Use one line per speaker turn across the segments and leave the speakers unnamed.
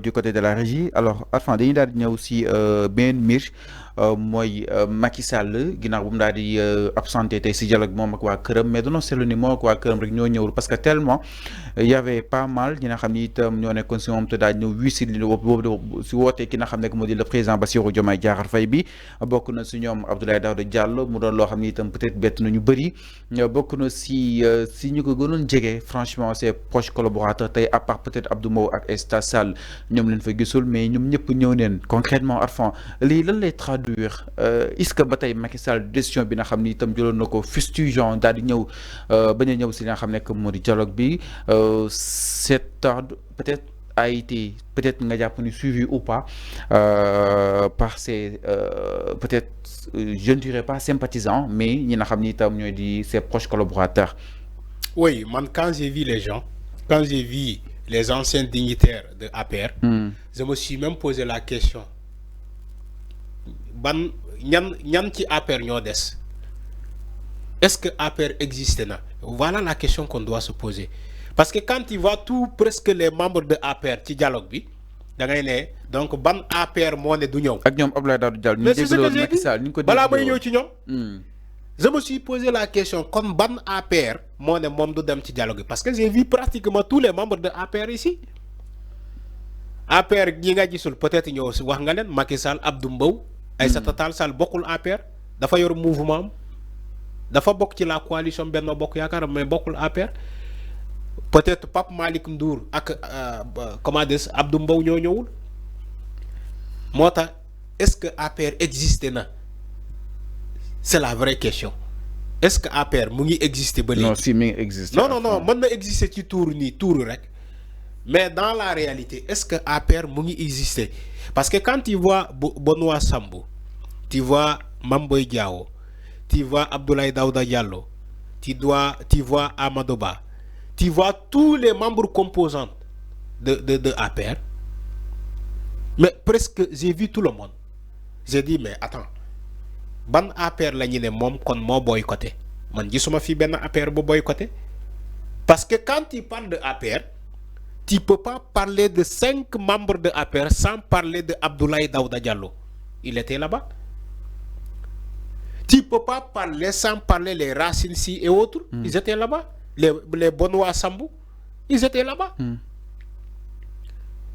du côté de la régie alors enfin dañuy daal di ñëw si benn mbir mooy Macky Sall ginnaaw bu mu daal di absenté tey si dialogue moom ak waa këram mais danoo seetlu ni moom ak waa këram rek ñoo ñëwul parce que tellement y avait pas mal ñi nga xam ni itam ñoo nekkoon si moom te daal ñëw wii si boobu si wootee ki nga xam ne moo di le président Bassirou Diomaye Diakhar Faye bi bokk na si ñoom Abdoulaye Daouda Diallo mu doon loo xam ni itam peut-être bett na ñu bëri bokk na si ñu ko gënoon jege franchement ses proches collaborateurs tey à part peut-être Abdou Mbow ak Esta Sall ñoom leen fa gisul mais ñoom ñëpp ñëw neen concrètement Arfan lii lan lay traduire est-ce que ba tey Macky Sall décision bi nga xam ni itam jëloon na ko fustigeant daal di ñëw bañ a ñëw si li nga xam ne que moo di dialogue bi cet ordre peut-être a été peut-être nga jàpp ni suivi ou pas par ses peut-être je ne dirais pas sympathisants mais ñi nga xam ni itam ñooy di ses proches collaborateurs.
Oui, man, quand j'ai vu les gens, quand j'ai vu les anciens dignitaires de APR, je me suis même posé la question. Ban ñan ci APR ñoo des? Est-ce que APR existe là? Voilà la question qu'on doit se poser. Parce que quand tu vois presque les membres de APR ci dialogue bi, da ngay né donc ban APR moo ne du ñëw.
Ak ñoom Abdoulaye Daouda Diallo ñu dégloon Macky Sall ñu ko
balaa may ñëw ci ñoom. Je me suis posé la question comme ban APR moo ne moom du dem ci dialogue parce que j'ai vu pratiquement tous les membres de APR ici. APR ñi nga gisul peut-être ñëw si wax nga leen Macky Sall Abdou Mbow. Aïssata Tall Sall bokkul APR dafa yor mouvement dafa bokk ci la coalition Benno Bokk Yaakaar mais bokkul APR peut-être Pape Malick Ndour ak comment dire Abdou Mbow ñoo ñëwul moo tax est-ce que APR existe na c'est la vraie question est-ce que APR mu ngi exister ba léegi.
Non si mi ngi exister.
non mën na exister ci tuur nii tuuru rek mais dans la réalité est-ce que APR mu ngi exister parce que quand tu vois Benoît Sambou tu vois Mame Boye Diao tu vois Abdoulaye Daouda Diallo tu vois Amadou Ba tu vois tous les membres composants de APR mais presque j'ai vu tout le monde j'ai dit mais attends ban APR la ñu ne moom kon moo boycotté man gisuma fi benn APR bu boycotté parce que quand tu parles de APR tu peux pas parler de 5 membres de APR sans parler de Abdoulaye Daouda Diallo il était là-bas tu peux pas parler sans parler les Racine Sy et autres ils étaient là-bas les Benoît Sambou ils étaient là-bas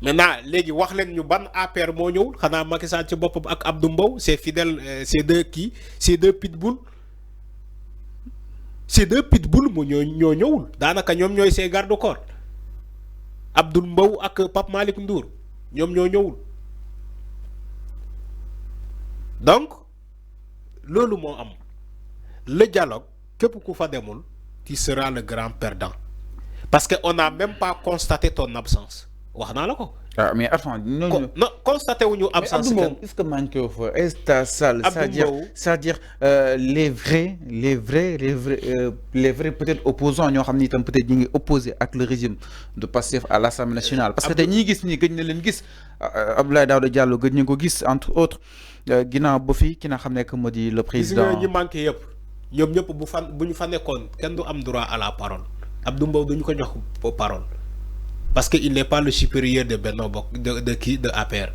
maintenant léegi wax leen ñu ban APR moo ñëwul xanaa Macky Sall ci boppam ak Abdou Mbow c'est fidèle ces deux pitbull mu ñoo ñëwul daanaka ñoom ñooy ces garde-corps Abdou Mbow ak Pape Malick Ndour ñoom ñoo ñëwul donc loolu moo am le dialogue képp ku fa demul tu seras le grand perdant parce que on n'a même pas constaté ton absence wax naa la ko.
Ah mais attends non
constaté wuñu absence.
Est-ce que manqué wu fa Esta Sall c'est-à-dire les vrais peut-être opposants ñoo xam ni itam peut-être ñi ngi opposé ak le régime de Pastef à l'Assemblée nationale parce que tey ñi gis nii gëj na leen gis Abdoulaye Daouda Diallo gëj ñu ko gis entre autres ginnaaw ba fi ki nga xam ne que moo di le président.
gis nga ñi manqué yëpp ñoom ñëpp bu ñu fa nekkoon kenn du am droit à la parole Abdou Mbow duñu ko jox parole. Parce qu'il n'est pas le supérieur de Benno Bokk de APR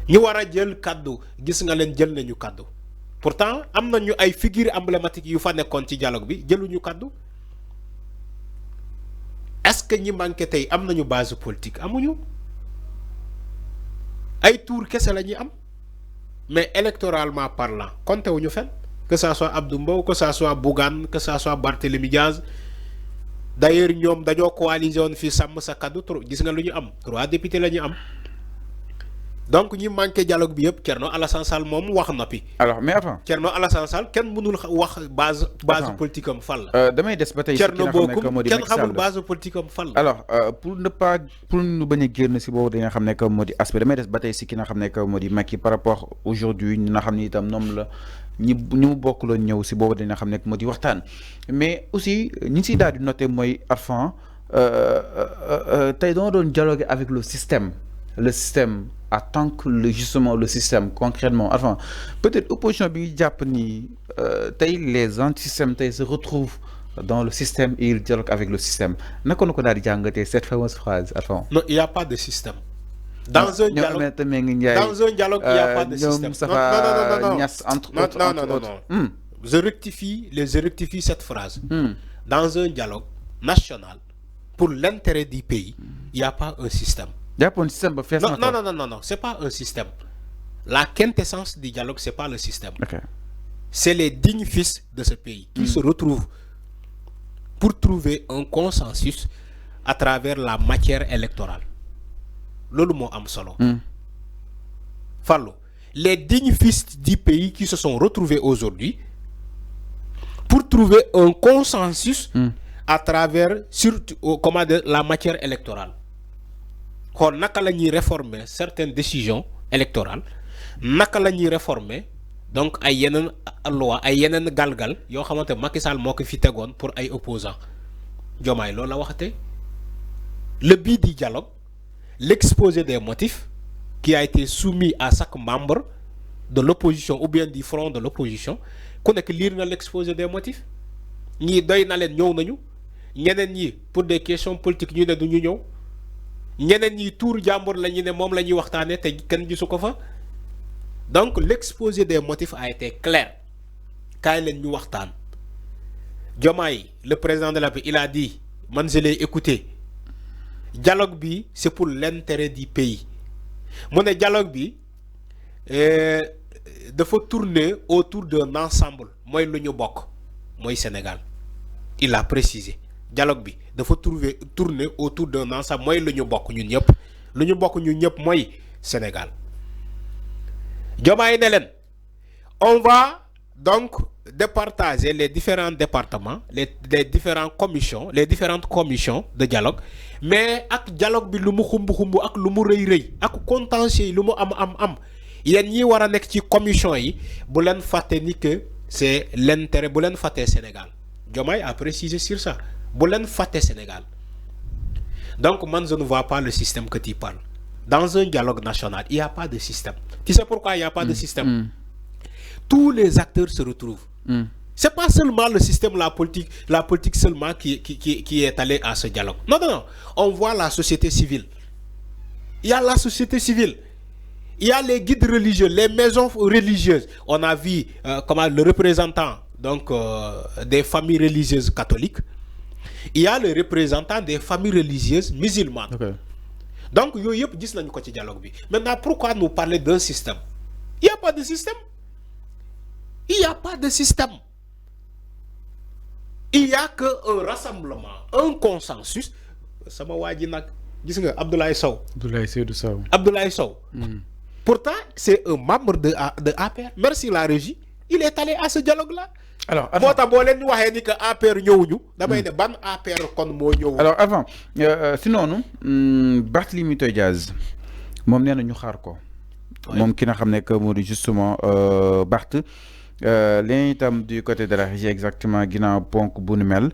ñi war a jël kaddu gis nga leen jël nañu kaddu pourtant am nañu ay figures emblématiques yu fa nekkoon ci dialogue bi jëluñu kaddu est-ce que ñi manqué tey am nañu base politique amuñu ay tour kese la ñuy am mais électoralement parlant compté wuñu fen que ça soit Abdou Mbow que ça soit Bougane que ça soit Barthélémy Diaz. D'ailleurs ñoom dañoo coalisé woon fii sàmm sa kaddu gis nga lu ñu am 3 députés la ñu am donc ñi manqué dialogue bi yëpp Thierno Alassane Sall moom wax noppi.
alors mais attends
Thierno Alassane Sall kenn mënul wax base politique am fan la.
damay des ba tey
Thierno Bocoum kenn xamul base politique am fan la.
alors pour ñu bañ a génn si boobu da nga xam ne que moo di aspect damay des ba tey si ki nga xam ne que moo di Macky par rapport aujourd'hui ñi nga xam ne itam ñoom la. ñi mu bokk loon ñëw si boobu dina xam ne moo di waxtaan mais aussi ñi ngi siy daal di noter mooy Arfan tey doo doon dialoguer avec le système en tant que justement le système concrètement Arfan peut-être opposition bi ngi jàpp ni tey les antisystèmes tey se retrouvent dans le système et ils dialoguent avec le système naka na ko daal di jàngatee cette fameuse phrase Arfan.
Non, il y a pas de système Dans un dialogue, il n'y a pas de système. Non. Je rectifie cette phrase. Dans un dialogue national, pour l'intérêt du pays, il n'y a pas un système.
Il n'y a pas un système.
Non, c'est pas un système. La quintessence du dialogue, c'est pas le système.
Okay.
C'est les dignes fils de ce pays qui se retrouvent pour trouver un consensus à travers la matière électorale. Lolo mo am solo. Fallo. Les dignes fils du pays qui se sont retrouvés aujourd'hui pour trouver un consensus à travers la matière électorale. Quand naka la ñuy réformer certaines décisions électorales, naka la ñuy réformer donc ay yenen loi ay yenen galgal yo xamanté Macky Sall moko fi téggone pour ay opposants. Diomaye loolu la waxate. Le but du dialogue, l'exposé des motifs qui a été soumis à chaque membre de l'opposition ou bien du front de l'opposition, qu'on ait que lire l'exposé des motifs. Ni doy na len ñew nañu, ñeneen ñi pour des questions politiques ñu ne duñu ñew. Ñeneen ñi tour jambour la ñu ne mom la ñuy waxtané té kenn gisu ko fa. Donc l'exposé des motifs a été clair. Kaay leen ñu waxtaan. Diomaye, le président de la République, il a dit, man je l'ai écouté. Dialogue bi, c'est pour l'intérêt du pays. Mon dialogue bi, il faut tourner autour d'un ensemble. Moi, le Bok, moi, Sénégal. Il a précisé. Dialogue bi, il faut tourner autour d'un ensemble. Moi, le Bok, nous Bok, moi, Sénégal. Diomaye Nelen, on va donc départager les différents départements, les différentes commissions de dialogue, mais ak dialogue bi lumu xumbu ak lumu reuy reuy ak contentieux lumu am yeen ñi wara nek ci commission yi bu len faté ni que c'est l'intérêt bu len faté Sénégal. Diomaye a précisé sur ça. Bu len faté Sénégal. Donc man je ne vois pas le système que tu parles. Dans un dialogue national, il n'y a pas de système. Tu sais pourquoi il n'y a pas de système? Tous les acteurs se retrouvent. C'est pas seulement le système, la politique seulement qui est allé à ce dialogue. Non. On voit la société civile. Il y a la société civile. Il y a les guides religieux, les maisons religieuses. On a vu comment le représentant donc, des familles religieuses catholiques. Il y a le représentant des familles religieuses musulmanes. Okay. Donc, il y a un dialogue. Maintenant, pourquoi nous parler d'un système? Il n'y a pas de système. Il n'y a pas de système. Il n'y a qu'un rassemblement, un consensus. Sama waji nak gis nga Abdoulaye Sow. Abdoulaye Sow. Pourtant, c'est un membre de APR. Merci la régie. Il est allé à ce dialogue-là. Alors, avant,
alors avant, sinon nous, Barthélémy Diaz, moom nee na ñu xaar ko. Moom ki nga xam ne que moo di justement Barth léegi itam du côté de la régie exactement ginnaaw ponk bu nu mel.